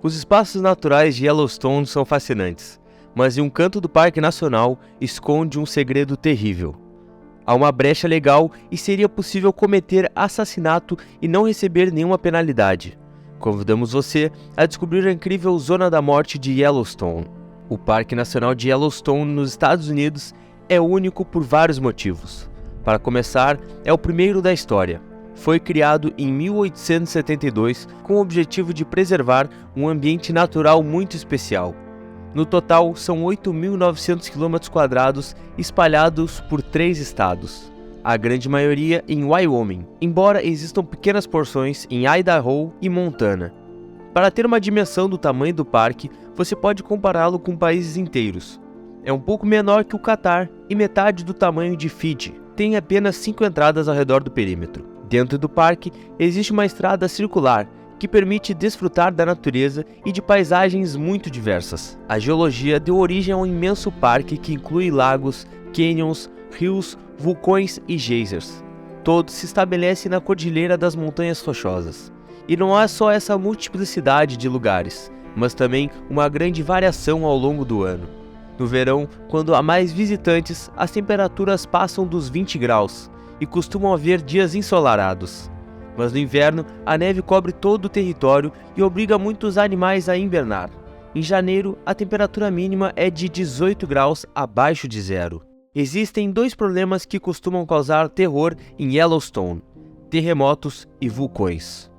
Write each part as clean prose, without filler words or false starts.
Os espaços naturais de Yellowstone são fascinantes, mas em um canto do Parque Nacional esconde um segredo terrível. Há uma brecha legal e seria possível cometer assassinato e não receber nenhuma penalidade. Convidamos você a descobrir a incrível Zona da Morte de Yellowstone. O Parque Nacional de Yellowstone, nos Estados Unidos, é único por vários motivos. Para começar, é o primeiro da história. Foi criado em 1872 com o objetivo de preservar um ambiente natural muito especial. No total, são 8.900 km² espalhados por 3 estados, a grande maioria em Wyoming, embora existam pequenas porções em Idaho e Montana. Para ter uma dimensão do tamanho do parque, você pode compará-lo com países inteiros. É um pouco menor que o Catar e metade do tamanho de Fiji. Tem apenas 5 entradas ao redor do perímetro. Dentro do parque, existe uma estrada circular que permite desfrutar da natureza e de paisagens muito diversas. A geologia deu origem a um imenso parque que inclui lagos, canyons, rios, vulcões e geysers. Todos se estabelecem na Cordilheira das Montanhas Rochosas. E não há só essa multiplicidade de lugares, mas também uma grande variação ao longo do ano. No verão, quando há mais visitantes, as temperaturas passam dos 20 graus e costumam haver dias ensolarados. Mas no inverno, a neve cobre todo o território e obriga muitos animais a invernar. Em janeiro, a temperatura mínima é de 18 graus abaixo de zero. Existem 2 problemas que costumam causar terror em Yellowstone: terremotos e vulcões.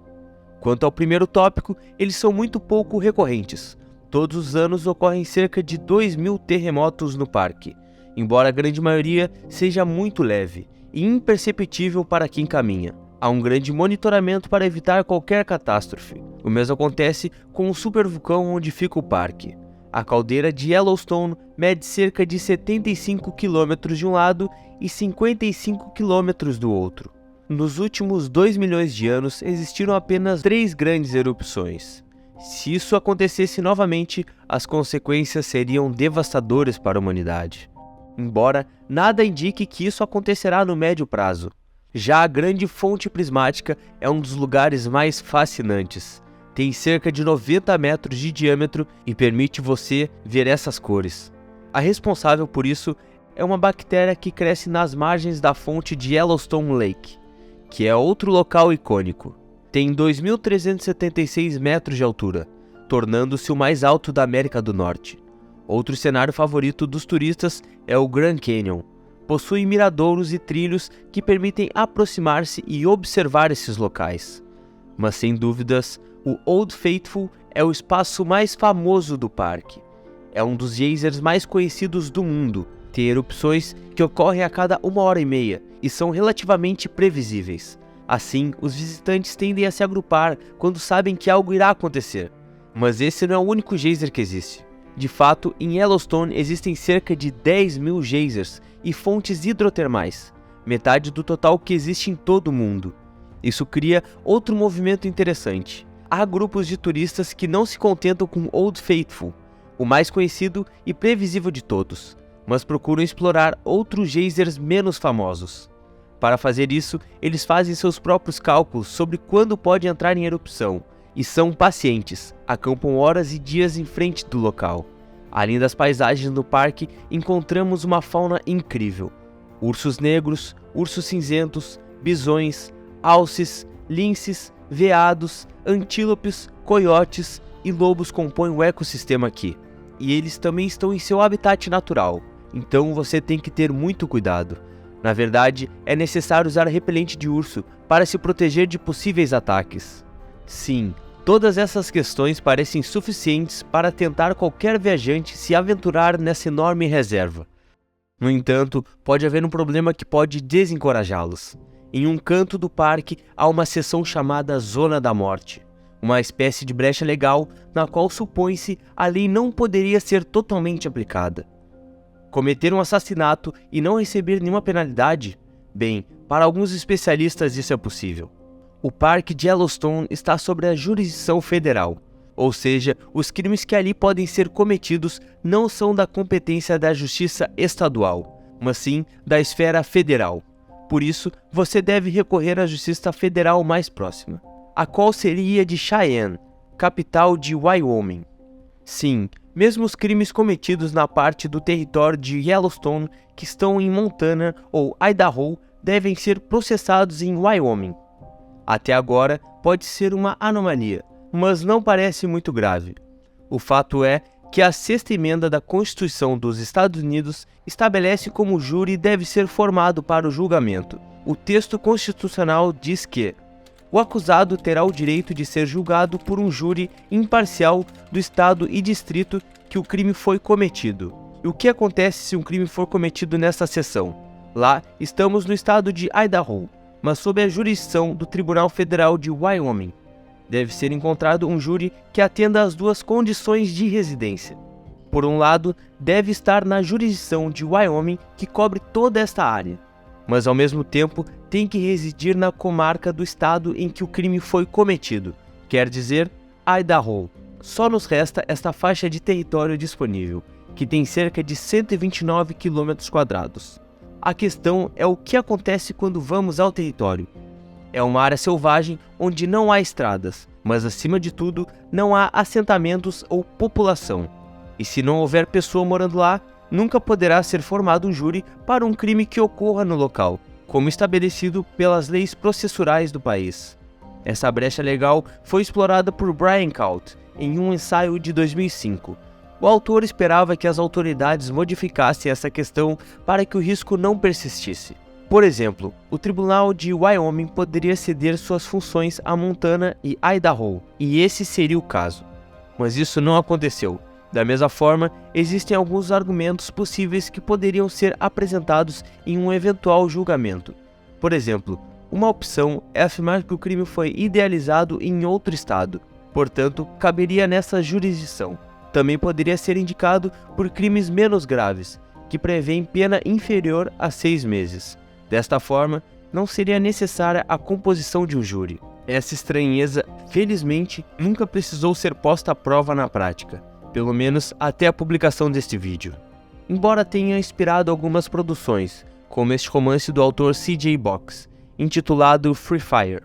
Quanto ao primeiro tópico, eles são muito pouco recorrentes. Todos os anos ocorrem cerca de 2.000 terremotos no parque, embora a grande maioria seja muito leve e imperceptível para quem caminha. Há um grande monitoramento para evitar qualquer catástrofe. O mesmo acontece com o supervulcão onde fica o parque. A caldeira de Yellowstone mede cerca de 75 km de um lado e 55 km do outro. Nos últimos 2 milhões de anos existiram apenas 3 grandes erupções. Se isso acontecesse novamente, as consequências seriam devastadoras para a humanidade. Embora nada indique que isso acontecerá no médio prazo. Já a grande fonte prismática é um dos lugares mais fascinantes. Tem cerca de 90 metros de diâmetro e permite você ver essas cores. A responsável por isso é uma bactéria que cresce nas margens da fonte de Yellowstone Lake, que é outro local icônico. Tem 2.376 metros de altura, tornando-se o mais alto da América do Norte. Outro cenário favorito dos turistas é o Grand Canyon. Possui miradouros e trilhos que permitem aproximar-se e observar esses locais. Mas sem dúvidas, o Old Faithful é o espaço mais famoso do parque. É um dos geysers mais conhecidos do mundo. Tem erupções que ocorrem a cada 1h30 e são relativamente previsíveis. Assim, os visitantes tendem a se agrupar quando sabem que algo irá acontecer. Mas esse não é o único geyser que existe. De fato, em Yellowstone existem cerca de 10.000 geysers e fontes hidrotermais, metade do total que existe em todo o mundo. Isso cria outro movimento interessante. Há grupos de turistas que não se contentam com Old Faithful, o mais conhecido e previsível de todos, mas procuram explorar outros geysers menos famosos. Para fazer isso, eles fazem seus próprios cálculos sobre quando pode entrar em erupção, e são pacientes, acampam horas e dias em frente do local. Além das paisagens no parque, encontramos uma fauna incrível. Ursos negros, ursos cinzentos, bisões, alces, linces, veados, antílopes, coiotes e lobos compõem o ecossistema aqui. E eles também estão em seu habitat natural, então você tem que ter muito cuidado. Na verdade, é necessário usar repelente de urso para se proteger de possíveis ataques. Sim, todas essas questões parecem suficientes para tentar qualquer viajante se aventurar nessa enorme reserva. No entanto, pode haver um problema que pode desencorajá-los. Em um canto do parque há uma seção chamada Zona da Morte, uma espécie de brecha legal na qual supõe-se a lei não poderia ser totalmente aplicada. Cometer um assassinato e não receber nenhuma penalidade? Bem, para alguns especialistas isso é possível. O Parque de Yellowstone está sob a jurisdição federal, ou seja, os crimes que ali podem ser cometidos não são da competência da justiça estadual, mas sim da esfera federal. Por isso, você deve recorrer à justiça federal mais próxima, a qual seria de Cheyenne, capital de Wyoming. Sim, mesmo os crimes cometidos na parte do território de Yellowstone que estão em Montana ou Idaho devem ser processados em Wyoming. Até agora, pode ser uma anomalia, mas não parece muito grave. O fato é que a Sexta Emenda da Constituição dos Estados Unidos estabelece como o júri deve ser formado para o julgamento. O texto constitucional diz que o acusado terá o direito de ser julgado por um júri imparcial do estado e distrito que o crime foi cometido. E o que acontece se um crime for cometido nesta seção? Lá, estamos no estado de Idaho, mas sob a jurisdição do Tribunal Federal de Wyoming. Deve ser encontrado um júri que atenda às duas condições de residência. Por um lado, deve estar na jurisdição de Wyoming, que cobre toda esta área, mas ao mesmo tempo tem que residir na comarca do estado em que o crime foi cometido, quer dizer, Idaho. Só nos resta esta faixa de território disponível, que tem cerca de 129 km². A questão é o que acontece quando vamos ao território. É uma área selvagem onde não há estradas, mas acima de tudo não há assentamentos ou população. E se não houver pessoa morando lá, nunca poderá ser formado um júri para um crime que ocorra no local, como estabelecido pelas leis processuais do país. Essa brecha legal foi explorada por Brian Kaut em um ensaio de 2005. O autor esperava que as autoridades modificassem essa questão para que o risco não persistisse. Por exemplo, o Tribunal de Wyoming poderia ceder suas funções a Montana e Idaho, e esse seria o caso. Mas isso não aconteceu. Da mesma forma, existem alguns argumentos possíveis que poderiam ser apresentados em um eventual julgamento. Por exemplo, uma opção é afirmar que o crime foi idealizado em outro estado, portanto, caberia nessa jurisdição. Também poderia ser indicado por crimes menos graves, que prevêem pena inferior a 6 meses. Desta forma, não seria necessária a composição de um júri. Essa estranheza, felizmente, nunca precisou ser posta à prova na prática, pelo menos até a publicação deste vídeo. Embora tenha inspirado algumas produções, como este romance do autor C.J. Box, intitulado Free Fire.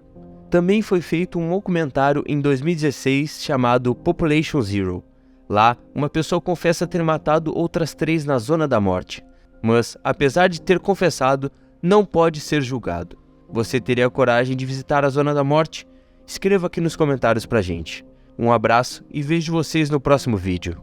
Também foi feito um documentário em 2016 chamado Population Zero. Lá, uma pessoa confessa ter matado outras 3 na Zona da Morte, mas, apesar de ter confessado, não pode ser julgado. Você teria a coragem de visitar a Zona da Morte? Escreva aqui nos comentários pra gente. Um abraço e vejo vocês no próximo vídeo.